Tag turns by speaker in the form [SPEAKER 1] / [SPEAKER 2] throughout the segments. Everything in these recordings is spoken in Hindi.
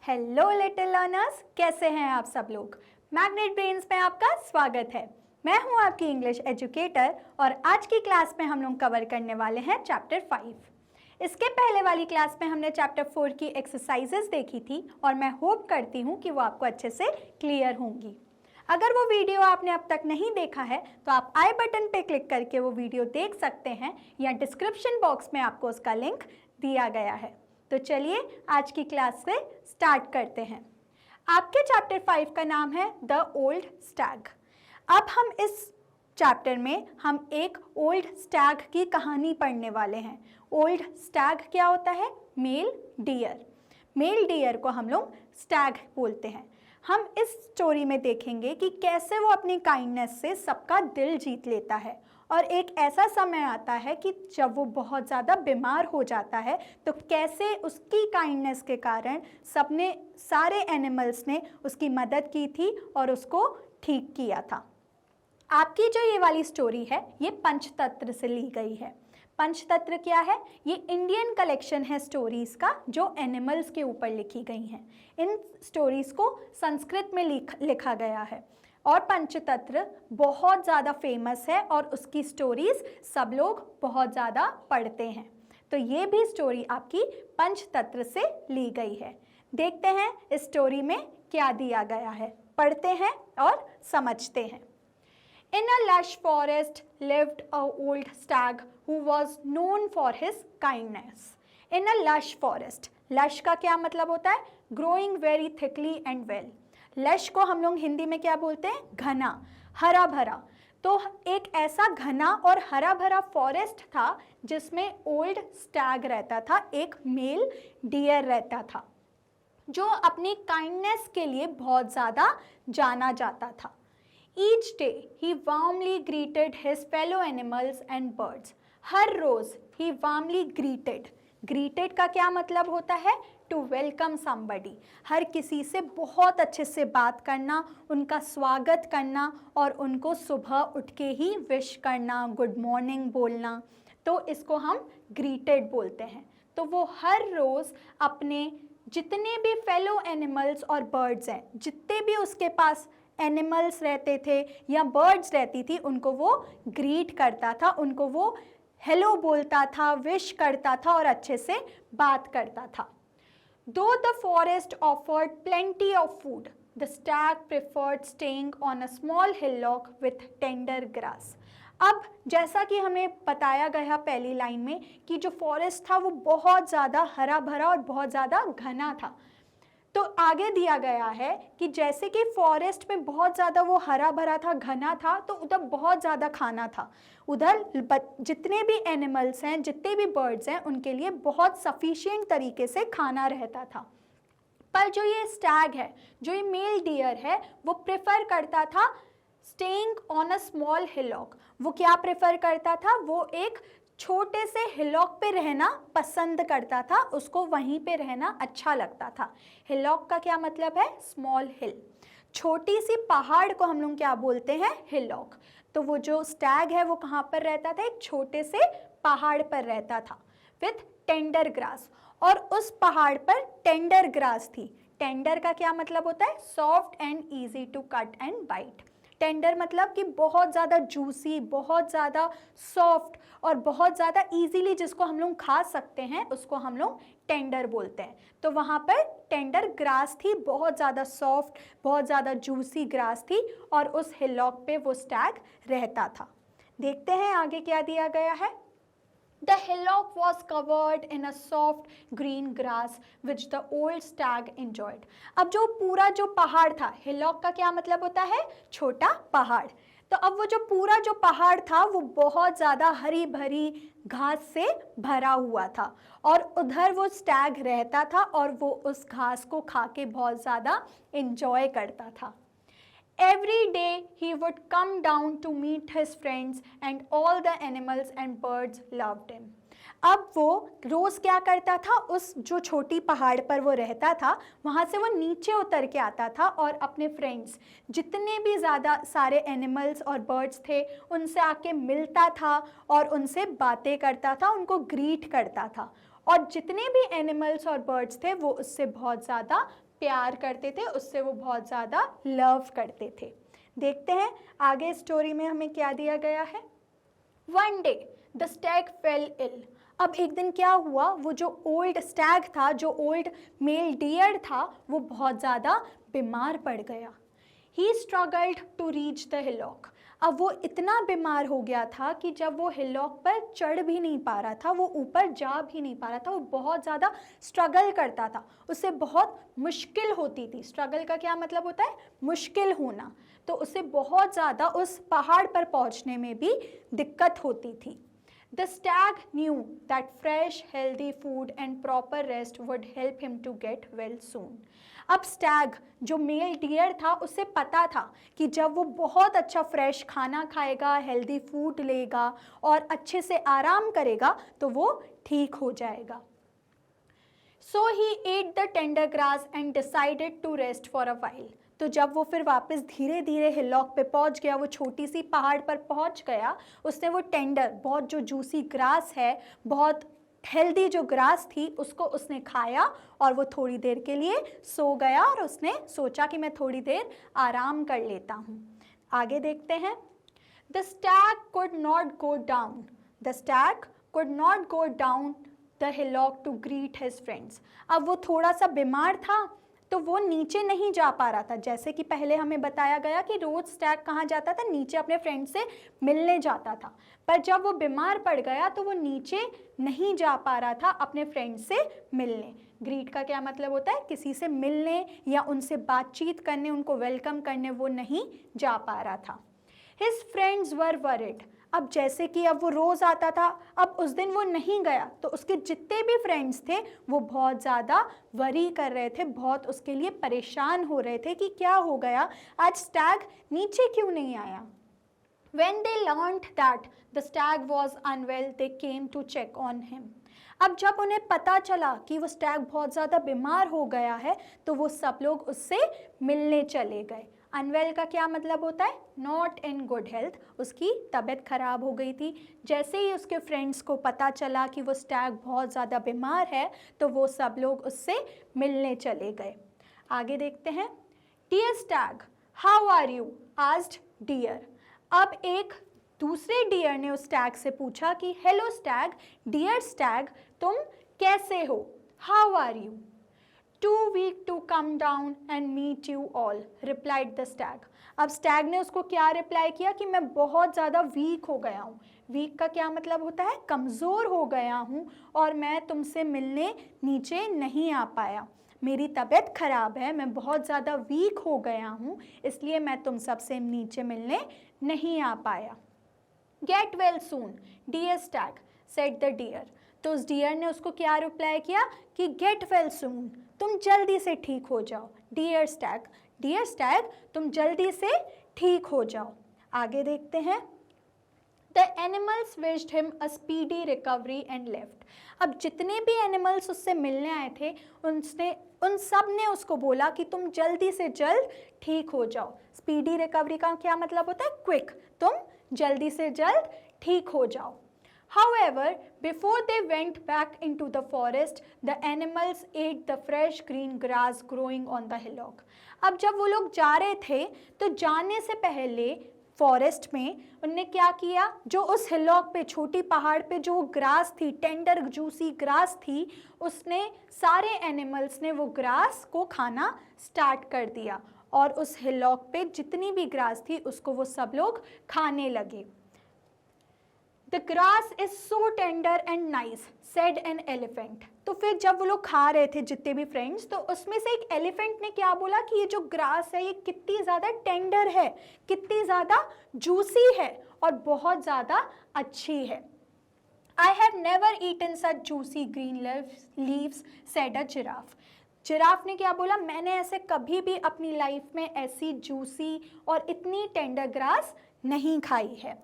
[SPEAKER 1] हेलो लिटिल लर्नर्स, कैसे हैं आप सब लोग। मैग्नेट ब्रेन्स में आपका स्वागत है। मैं हूं आपकी इंग्लिश एजुकेटर और आज की क्लास में हम लोग कवर करने वाले हैं चैप्टर 5। इसके पहले वाली क्लास में हमने चैप्टर 4 की एक्सरसाइजेस देखी थी और मैं होप करती हूं कि वो आपको अच्छे से क्लियर होंगी। अगर वो वीडियो आपने अब तक नहीं देखा है तो आप आई बटन पे क्लिक करके वो वीडियो देख सकते हैं या डिस्क्रिप्शन बॉक्स में आपको उसका लिंक दिया गया है। तो चलिए आज की क्लास से स्टार्ट करते हैं। आपके चैप्टर 5 का नाम है द ओल्ड स्टैग। अब हम इस चैप्टर में हम एक ओल्ड स्टैग की कहानी पढ़ने वाले हैं। ओल्ड स्टैग क्या होता है? Mail dear. मेल डियर को हम लोग स्टैग बोलते हैं। हम इस स्टोरी में देखेंगे कि कैसे वो अपनी काइंडनेस से सबका दिल जीत लेता है और एक ऐसा समय आता है कि जब वो बहुत ज़्यादा बीमार हो जाता है तो कैसे उसकी काइंडनेस के कारण सारे एनिमल्स ने उसकी मदद की थी और उसको ठीक किया था। आपकी जो ये वाली स्टोरी है ये पंचतंत्र से ली गई है। पंचतंत्र क्या है? ये इंडियन कलेक्शन है स्टोरीज़ का जो एनिमल्स के ऊपर लिखी गई हैं। इन स्टोरीज़ को संस्कृत में लिखा गया है और पंचतंत्र बहुत ज़्यादा फेमस है और उसकी स्टोरीज़ सब लोग बहुत ज़्यादा पढ़ते हैं। तो ये भी स्टोरी आपकी पंचतंत्र से ली गई है। देखते हैं इस स्टोरी में क्या दिया गया है, पढ़ते हैं और समझते हैं। In a lush forest lived a old stag who was known for his kindness. In a lush forest, lush का क्या मतलब होता है? Growing very thickly and well. lush को हम लोग हिंदी में क्या बोलते हैं? घना, हरा भरा। तो एक ऐसा घना और हरा भरा फॉरेस्ट था जिसमें ओल्ड स्टैग रहता था, एक मेल डियर रहता था जो अपनी काइंडनेस के लिए बहुत ज़्यादा जाना जाता था। Each day he warmly greeted his fellow animals and birds. Her rose he warmly greeted का क्या मतलब होता है? To welcome somebody. हर किसी से बहुत अच्छे से बात करना, उनका स्वागत करना और उनको सुबह उठ के ही विश करना, गुड मॉर्निंग बोलना, तो इसको हम greeted बोलते हैं। तो वो हर रोज अपने जितने भी फेलो एनिमल्स और बर्ड्स हैं, जितने भी उसके पास एनिमल्स रहते थे या बर्ड्स रहती थी, उनको वो ग्रीट करता था, उनको वो हेलो बोलता था, विश करता था और अच्छे से बात करता था। Though the forest offered plenty of food, the stag preferred staying on a small hillock with tender grass. अब जैसा कि हमें बताया गया पहली लाइन में कि जो फॉरेस्ट था वो बहुत ज़्यादा हरा भरा और बहुत ज़्यादा घना था, तो आगे दिया गया है कि जैसे कि फॉरेस्ट में बहुत ज़्यादा वो हरा भरा था, घना था, तो उधर बहुत ज़्यादा खाना था। उधर जितने भी एनिमल्स हैं, जितने भी बर्ड्स हैं, उनके लिए बहुत सफिशिएंट तरीके से खाना रहता था। पर जो ये स्टैग है, जो ये मेल डियर है, वो प्रेफर करता था staying on a small hillock. वो क्या प्रेफर करता था? वो एक छोटे से हिलॉक पे रहना पसंद करता था, उसको वहीं पे रहना अच्छा लगता था। हिलॉक का क्या मतलब है? स्मॉल हिल। छोटी सी पहाड़ को हम लोग क्या बोलते हैं? हिलॉक। तो वो जो स्टैग है वो कहाँ पर रहता था? एक छोटे से पहाड़ पर रहता था विथ टेंडर ग्रास, और उस पहाड़ पर टेंडर ग्रास थी। टेंडर का क्या मतलब होता है? Soft and easy to cut and bite. Tender मतलब कि बहुत ज़्यादा जूसी, बहुत ज़्यादा सॉफ्ट और बहुत ज़्यादा इजीली जिसको हम लोग खा सकते हैं, उसको हम लोग टेंडर बोलते हैं। तो वहाँ पर टेंडर ग्रास थी, बहुत ज़्यादा सॉफ्ट, बहुत ज़्यादा जूसी ग्रास थी और उस हिलॉक पे वो स्टैग रहता था। देखते हैं आगे क्या दिया गया है। The hillock was covered in a soft green grass which the old stag enjoyed. अब जो पूरा जो पहाड़ था, हिलॉक का क्या मतलब होता है? छोटा पहाड़। तो अब वो जो पूरा जो पहाड़ था वो बहुत ज़्यादा हरी भरी घास से भरा हुआ था और उधर वो स्टैग रहता था और वो उस घास को खा के बहुत ज़्यादा इंजॉय करता था। Every day he would come down to meet his friends and all the animals and birds loved him. अब वो रोज़ क्या करता था? उस जो छोटी पहाड़ पर वो रहता था वहाँ से वो नीचे उतर के आता था और अपने फ्रेंड्स, जितने भी ज़्यादा सारे एनिमल्स और बर्ड्स थे, उनसे आके मिलता था और उनसे बातें करता था, उनको ग्रीट करता था। और जितने भी एनिमल्स और बर्ड्स थे वो उससे बहुत ज़्यादा प्यार करते थे, उससे वो बहुत ज़्यादा लव करते थे। देखते हैं आगे स्टोरी में हमें क्या दिया गया है। One day the stag fell ill. अब एक दिन क्या हुआ, वो जो ओल्ड स्टैग था, जो ओल्ड मेल डियर था, वो बहुत ज़्यादा बीमार पड़ गया। He struggled to reach the hillock. अब वो इतना बीमार हो गया था कि जब वो हिलॉक पर चढ़ भी नहीं पा रहा था, वो ऊपर जा भी नहीं पा रहा था, वो बहुत ज़्यादा स्ट्रगल करता था, उससे बहुत मुश्किल होती थी। स्ट्रगल का क्या मतलब होता है, मुश्किल होना। तो उसे बहुत ज़्यादा उस पहाड़ पर पहुंचने में भी दिक्कत होती थी। The stag knew that fresh, healthy food and proper rest would help him to get well soon. अब स्टैग जो मेल डियर था, उसे पता था कि जब वो बहुत अच्छा फ्रेश खाना खाएगा, हेल्दी फूड लेगा और अच्छे से आराम करेगा तो वो ठीक हो जाएगा। So he ate the tender grass and decided to rest for a while. तो जब वो फिर वापस धीरे धीरे हिलॉक पे पहुंच गया, वो छोटी सी पहाड़ पर पहुंच गया, उसने वो टेंडर, बहुत जो जूसी ग्रास है, बहुत हेल्दी जो ग्रास थी, उसको उसने खाया और वो थोड़ी देर के लिए सो गया और उसने सोचा कि मैं थोड़ी देर आराम कर लेता हूँ। आगे देखते हैं। The stag could not go down. The stag could not go down the hillock to greet his friends. अब वो थोड़ा सा बीमार था तो वो नीचे नहीं जा पा रहा था। जैसे कि पहले हमें बताया गया कि रोज स्टैग कहाँ जाता था, नीचे अपने फ्रेंड से मिलने जाता था। पर जब वो बीमार पड़ गया तो वो नीचे नहीं जा पा रहा था अपने फ्रेंड से मिलने। ग्रीट का क्या मतलब होता है, किसी से मिलने या उनसे बातचीत करने, उनको वेलकम करने वो नहीं जा पा रहा था। His friends were worried. अब जैसे कि अब वो रोज़ आता था, अब उस दिन वो नहीं गया तो उसके जितने भी फ्रेंड्स थे वो बहुत ज़्यादा वरी कर रहे थे, बहुत उसके लिए परेशान हो रहे थे कि क्या हो गया, आज स्टैग नीचे क्यों नहीं आया। When they learned that the stag was unwell, they came to check on him. अब जब उन्हें पता चला कि वो स्टैग बहुत ज़्यादा बीमार हो गया है तो वो सब लोग उससे मिलने चले गए। अनवेल का क्या मतलब होता है, नॉट इन गुड हेल्थ, उसकी तबीयत खराब हो गई थी। जैसे ही उसके फ्रेंड्स को पता चला कि वो स्टैग बहुत ज़्यादा बीमार है तो वो सब लोग उससे मिलने चले गए। आगे देखते हैं। Dear stag how are you, asked deer. अब एक दूसरे डियर ने उस स्टैग से पूछा कि हेलो स्टैग, डियर स्टैग तुम कैसे हो, how are you. Too weak to come down and meet you all, replied the stag. अब स्टैग ने उसको क्या रिप्लाई किया कि मैं बहुत ज़्यादा वीक हो गया हूँ। वीक का क्या मतलब होता है, कमज़ोर हो गया हूँ और मैं तुमसे मिलने नीचे नहीं आ पाया। मेरी तबीयत ख़राब है, मैं बहुत ज़्यादा वीक हो गया हूँ, इसलिए मैं तुम सबसे नीचे मिलने नहीं आ पाया। Get well soon, dear stag, said the deer. तो उस डियर ने उसको क्या रिप्लाई किया कि गेट वेल सून, तुम जल्दी से ठीक हो जाओ। डियर स्टैग तुम जल्दी से ठीक हो जाओ। आगे देखते हैं। The animals wished him a speedy recovery and left. अब जितने भी एनिमल्स उससे मिलने आए थे उन सब ने उसको बोला कि तुम जल्दी से जल्द ठीक हो जाओ। स्पीडी रिकवरी का क्या मतलब होता है, क्विक, तुम जल्दी से जल्द ठीक हो जाओ। However, before they went back into the forest, the animals ate the fresh green grass growing on the hillock. अब जब वो लोग जा रहे थे तो जाने से पहले फॉरेस्ट में उनने क्या किया, जो उस हिलॉक पे, छोटी पहाड़ पे जो ग्रास थी, टेंडर जूसी ग्रास थी, उसने सारे एनिमल्स ने वो ग्रास को खाना स्टार्ट कर दिया और उस हिलॉक पे जितनी भी ग्रास थी उसको वो सब लोग खाने लगे। The grass is so tender and nice, said an elephant. तो फिर जब वो लोग खा रहे थे जितने भी फ्रेंड्स, तो उसमें से एक एलिफेंट ने क्या बोला कि ये जो ग्रास है ये कितनी ज़्यादा टेंडर है, कितनी ज़्यादा जूसी है और बहुत ज़्यादा अच्छी है। I have never eaten such juicy green leaves, said a giraffe. Giraffe ने क्या बोला, मैंने ऐसे कभी भी अपनी लाइफ में ऐसी जूसी और इतनी टेंडर ग्रास नहीं खाई है।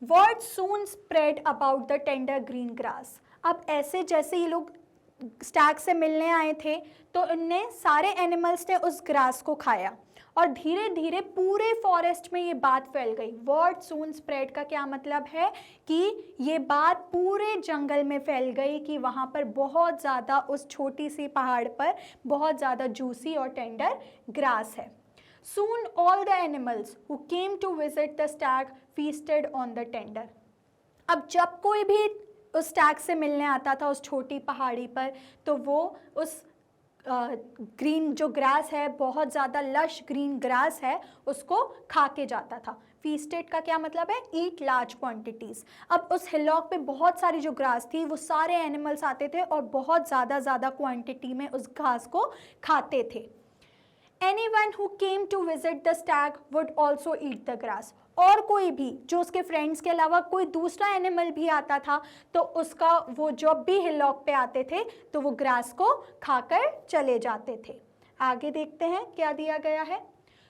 [SPEAKER 1] Word soon spread about the tender green grass. अब ऐसे जैसे ये लोग स्टैग से मिलने आए थे तो उनने सारे एनिमल्स ने उस ग्रास को खाया और धीरे धीरे पूरे फॉरेस्ट में ये बात फैल गई। वर्ड सून स्प्रेड का क्या मतलब है कि ये बात पूरे जंगल में फैल गई कि वहाँ पर बहुत ज़्यादा, उस छोटी सी पहाड़ पर बहुत ज़्यादा जूसी और टेंडर ग्रास है। Soon all the animals who came to visit the stag feasted on the tender. अब जब कोई भी उस स्टैग से मिलने आता था उस छोटी पहाड़ी पर तो वो उस ग्रीन जो ग्रास है, बहुत ज़्यादा लश ग्रीन ग्रास है, उसको खा के जाता था। फीस्टेड का क्या मतलब है? ईट लार्ज क्वांटिटीज़। अब उस हिलॉक पे बहुत सारी जो ग्रास थी वो सारे एनिमल्स आते थे और बहुत ज़्यादा क्वांटिटी में उस घास को खाते थे। Anyone who came to visit the stag would also eat the grass. और कोई भी जो उसके फ्रेंड्स के अलावा कोई दूसरा एनिमल भी आता था तो उसका वो जब भी हिलॉक पे आते थे तो वो ग्रास को खाकर चले जाते थे। आगे देखते हैं क्या दिया गया है।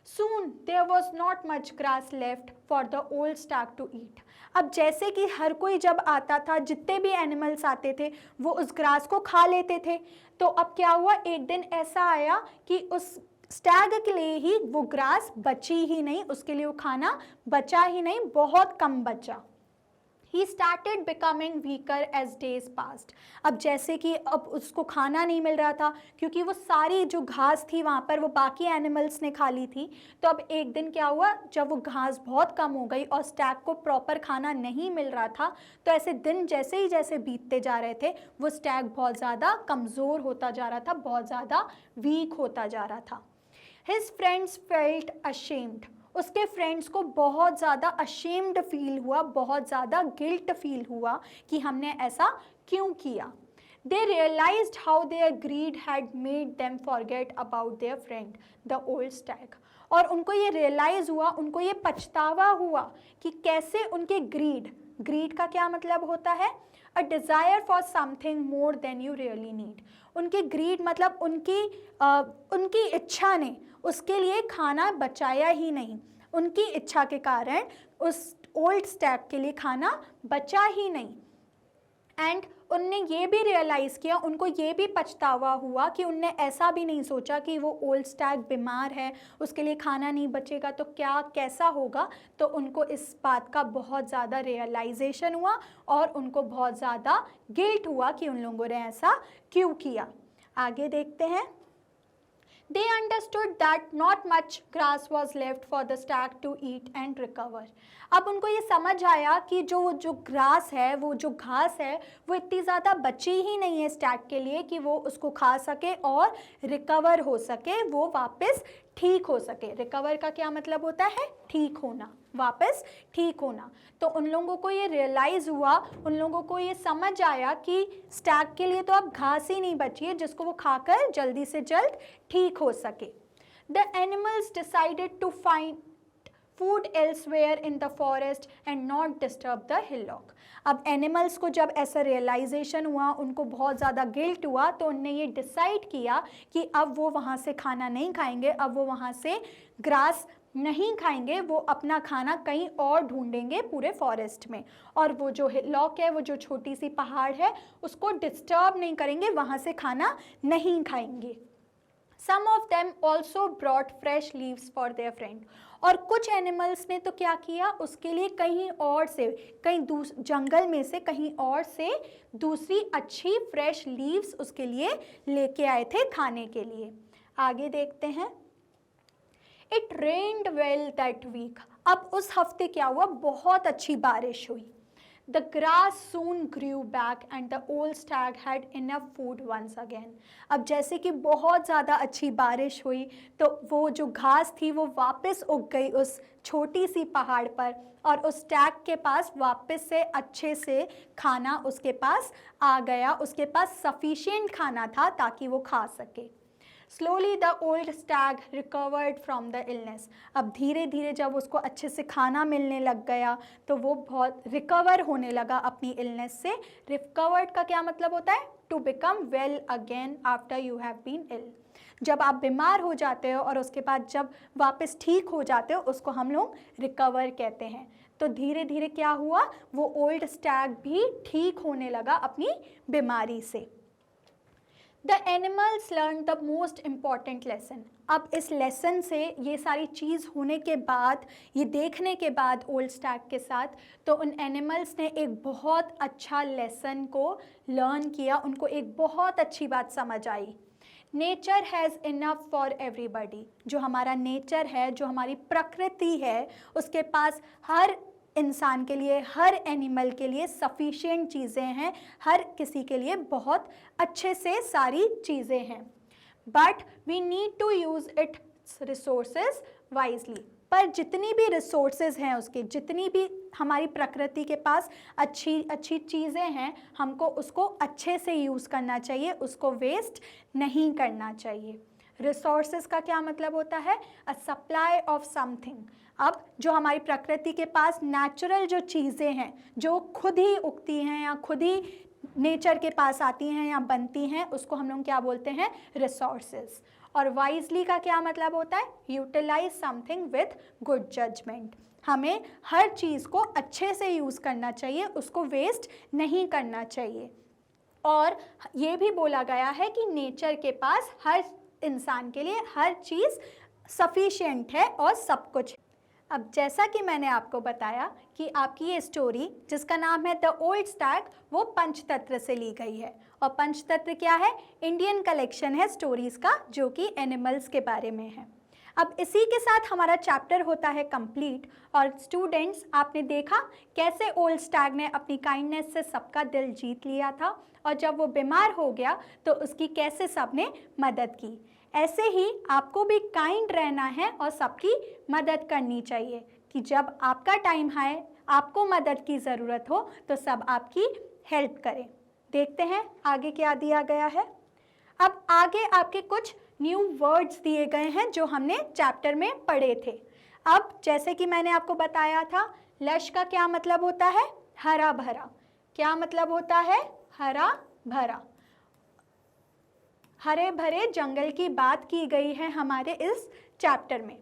[SPEAKER 1] Soon there was not much grass left for the old stag to eat. अब जैसे कि हर कोई जब आता था, जितने भी एनिमल्स आते थे वो उस ग्रास को खा लेते थे, तो अब क्या हुआ, एक दिन ऐसा आया कि उस स्टैग के लिए ही वो ग्रास बची ही नहीं, उसके लिए वो खाना बचा ही नहीं, बहुत कम बचा। He started becoming weaker as days passed. अब जैसे कि अब उसको खाना नहीं मिल रहा था क्योंकि वो सारी जो घास थी वहाँ पर वो बाकी एनिमल्स ने खा ली थी, तो अब एक दिन क्या हुआ, जब वो घास बहुत कम हो गई और स्टैग को प्रॉपर खाना नहीं मिल रहा था, तो ऐसे दिन जैसे बीतते जा रहे थे वो स्टैग बहुत ज़्यादा कमज़ोर होता जा रहा था, बहुत ज़्यादा वीक होता जा रहा था। His friends felt ashamed. उसके फ्रेंड्स को बहुत ज़्यादा अशेम्ड फील हुआ, बहुत ज़्यादा गिल्ट फील हुआ कि हमने ऐसा क्यों किया। They realized how their greed had made them forget about their friend, the old stag. और उनको ये रियलाइज़ हुआ, उनको ये पछतावा हुआ कि कैसे उनके ग्रीड का क्या मतलब होता है? A desire for something more than you really need. उनकी ग्रीड मतलब उनकी इच्छा ने उसके लिए खाना बचाया ही नहीं, उनकी इच्छा के कारण उस ओल्ड स्टैग के लिए खाना बचा ही नहीं। एंड उनने ये भी रियलाइज़ किया, उनको ये भी पछतावा हुआ कि उनने ऐसा भी नहीं सोचा कि वो ओल्ड स्टैग बीमार है, उसके लिए खाना नहीं बचेगा तो क्या कैसा होगा, तो उनको इस बात का बहुत ज़्यादा रियलाइजेशन हुआ और उनको बहुत ज़्यादा गिल्ट हुआ कि उन लोगों ने ऐसा क्यों किया। आगे देखते हैं। They understood that not much grass was left for the stag to eat and recover. अब उनको ये समझ आया कि जो ग्रास है, वो जो घास है, वो इतनी ज़्यादा बची ही नहीं है स्टैग के लिए कि वो उसको खा सके और रिकवर हो सके, वो वापस ठीक हो सके। रिकवर का क्या मतलब होता है? ठीक होना, वापस ठीक होना। तो उन लोगों को ये रियलाइज़ हुआ, उन लोगों को ये समझ आया कि स्टैग के लिए तो अब घास ही नहीं बची है जिसको वो खाकर जल्दी से जल्द ठीक हो सके। The animals decided to find food elsewhere in the forest and not disturb the hillock. अब एनिमल्स को जब ऐसा रियलाइजेशन हुआ, उनको बहुत ज़्यादा गिल्ट हुआ, तो उनने ये डिसाइड किया कि अब वो वहाँ से खाना नहीं खाएंगे, अब वो वहाँ से ग्रास नहीं खाएंगे, वो अपना खाना कहीं और ढूंढेंगे पूरे फॉरेस्ट में, और वो जो हिलॉक है, वो जो छोटी सी पहाड़ है, उसको डिस्टर्ब नहीं करेंगे, वहाँ से खाना नहीं खाएंगे। Some of them also brought fresh leaves for their friend. और कुछ एनिमल्स ने तो क्या किया, उसके लिए कहीं और से, जंगल में से कहीं और से दूसरी अच्छी फ्रेश लीव्स उसके लिए लेके आए थे खाने के लिए। आगे देखते हैं। It rained well that week. अब उस हफ्ते क्या हुआ, बहुत अच्छी बारिश हुई। The grass soon grew back and the old stag had enough food once again. अब जैसे कि बहुत ज़्यादा अच्छी बारिश हुई तो वो जो घास थी वो वापस उग गई उस छोटी सी पहाड़ पर, और उस स्टैग के पास वापस से अच्छे से खाना उसके पास आ गया, उसके पास सफिशिएंट खाना था ताकि वो खा सके। Slowly the old stag recovered from the illness. अब धीरे धीरे जब उसको अच्छे से खाना मिलने लग गया तो वो बहुत रिकवर होने लगा अपनी इलनेस से। रिकवर्ड का क्या मतलब होता है? To become well again after you have been ill. जब आप बीमार हो जाते हो और उसके बाद जब वापस ठीक हो जाते हो, उसको हम लोग रिकवर कहते हैं। तो धीरे धीरे क्या हुआ, वो ओल्ड स्टैग भी ठीक होने लगा अपनी बीमारी से। The animals learn the most important lesson. अब इस लेसन से ये सारी चीज़ होने के बाद, ये देखने के बाद ओल्ड स्टैग के साथ, तो उन एनिमल्स ने एक बहुत अच्छा लेसन को लर्न किया, उनको एक बहुत अच्छी बात समझ आई। Nature has enough for everybody. जो हमारा नेचर है, जो हमारी प्रकृति है, उसके पास हर इंसान के लिए, हर एनिमल के लिए सफिशिएंट चीज़ें हैं, हर किसी के लिए बहुत अच्छे से सारी चीज़ें हैं। But we need to use its resources wisely. पर जितनी भी रिसोर्सेज हैं उसके, जितनी भी हमारी प्रकृति के पास अच्छी अच्छी चीज़ें हैं, हमको उसको अच्छे से यूज़ करना चाहिए, उसको वेस्ट नहीं करना चाहिए। रिसोर्सेज का क्या मतलब होता है? A supply of something. अब जो हमारी प्रकृति के पास नेचुरल जो चीज़ें हैं, जो खुद ही उगती हैं या खुद ही नेचर के पास आती हैं या बनती हैं, उसको हम लोग क्या बोलते हैं? रिसोर्सेज। और वाइजली का क्या मतलब होता है? Utilise something with good judgement. हमें हर चीज़ को अच्छे से यूज़ करना चाहिए, उसको वेस्ट नहीं करना चाहिए। और ये भी बोला गया है कि नेचर के पास हर इंसान के लिए हर चीज़ सफिशिएंट है और सब कुछ। अब जैसा कि मैंने आपको बताया कि आपकी ये स्टोरी जिसका नाम है द ओल्ड स्टैग, वो पंचतंत्र से ली गई है। और पंचतंत्र क्या है? इंडियन कलेक्शन है स्टोरीज़ का, जो कि एनिमल्स के बारे में है। अब इसी के साथ हमारा चैप्टर होता है कंप्लीट। और स्टूडेंट्स, आपने देखा कैसे ओल्ड स्टैग ने अपनी काइंडनेस से सबका दिल जीत लिया था, और जब वो बीमार हो गया तो उसकी कैसे सबने मदद की। ऐसे ही आपको भी काइंड रहना है और सबकी मदद करनी चाहिए, कि जब आपका टाइम आए, आपको मदद की ज़रूरत हो, तो सब आपकी हेल्प करें। देखते हैं आगे क्या दिया गया है। अब आगे आपके कुछ न्यू वर्ड्स दिए गए हैं जो हमने चैप्टर में पढ़े थे। अब जैसे कि मैंने आपको बताया था, लश का क्या मतलब होता है? हरा भरा। क्या मतलब होता है? हरा भरा। हरे भरे जंगल की बात की गई है हमारे इस चैप्टर में।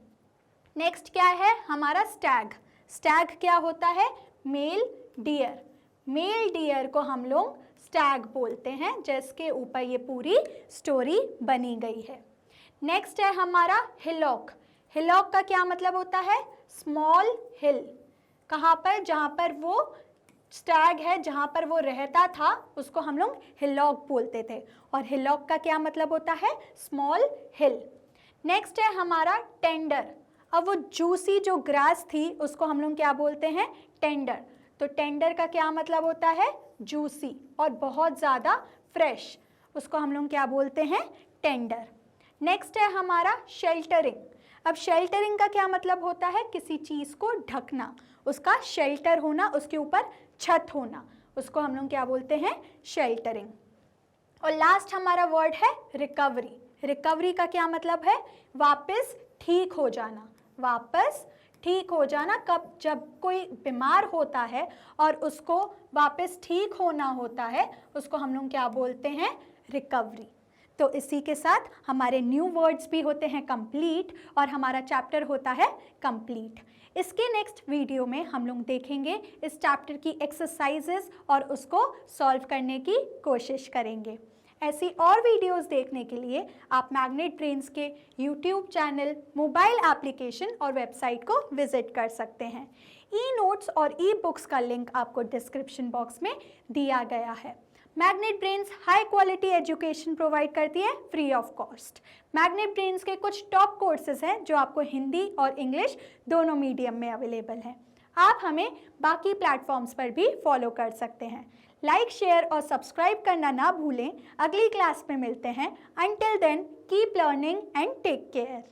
[SPEAKER 1] नेक्स्ट क्या है हमारा? स्टैग। स्टैग क्या होता है? Mail dear. मेल डियर को हम लोग स्टैग बोलते हैं, जिसके ऊपर ये पूरी स्टोरी बनी गई है। नेक्स्ट है हमारा हिलॉक। हिलॉक का क्या मतलब होता है? स्मॉल हिल। कहाँ पर? जहाँ पर वो स्टैग है, जहाँ पर वो रहता था, उसको हम लोग हिलॉक बोलते थे। और हिलॉक का क्या मतलब होता है? स्मॉल हिल। नेक्स्ट है हमारा टेंडर। अब वो जूसी जो ग्रास थी, उसको हम लोग क्या बोलते हैं? टेंडर। तो टेंडर का क्या मतलब होता है? जूसी और बहुत ज़्यादा फ्रेश, उसको हम लोग क्या बोलते हैं? टेंडर। नेक्स्ट है हमारा शेल्टरिंग। अब शेल्टरिंग का क्या मतलब होता है? किसी चीज़ को ढकना, उसका शेल्टर होना, उसके ऊपर छत होना, उसको हम लोग क्या बोलते हैं? शेल्टरिंग। और लास्ट हमारा वर्ड है रिकवरी। रिकवरी का क्या मतलब है? वापस ठीक हो जाना। वापस ठीक हो जाना कब? जब कोई बीमार होता है और उसको वापस ठीक होना होता है, उसको हम लोग क्या बोलते हैं? रिकवरी। तो इसी के साथ हमारे न्यू वर्ड्स भी होते हैं कंप्लीट, और हमारा चैप्टर होता है कंप्लीट। इसके नेक्स्ट वीडियो में हम लोग देखेंगे इस चैप्टर की एक्सरसाइजेस और उसको सॉल्व करने की कोशिश करेंगे। ऐसी और वीडियोस देखने के लिए आप मैग्नेट ब्रेन्स के यूट्यूब चैनल, मोबाइल एप्लीकेशन और वेबसाइट को विजिट कर सकते हैं। ई नोट्स और ई बुक्स का लिंक आपको डिस्क्रिप्शन बॉक्स में दिया गया है। Magnet brains high quality education provide करती है free of cost. Magnet brains के कुछ टॉप कोर्सेज हैं जो आपको हिंदी और इंग्लिश दोनों मीडियम में अवेलेबल हैं। आप हमें बाकी प्लेटफॉर्म्स पर भी फॉलो कर सकते हैं। लाइक, शेयर और सब्सक्राइब करना ना भूलें। अगली क्लास में मिलते हैं। Until then keep learning and take care.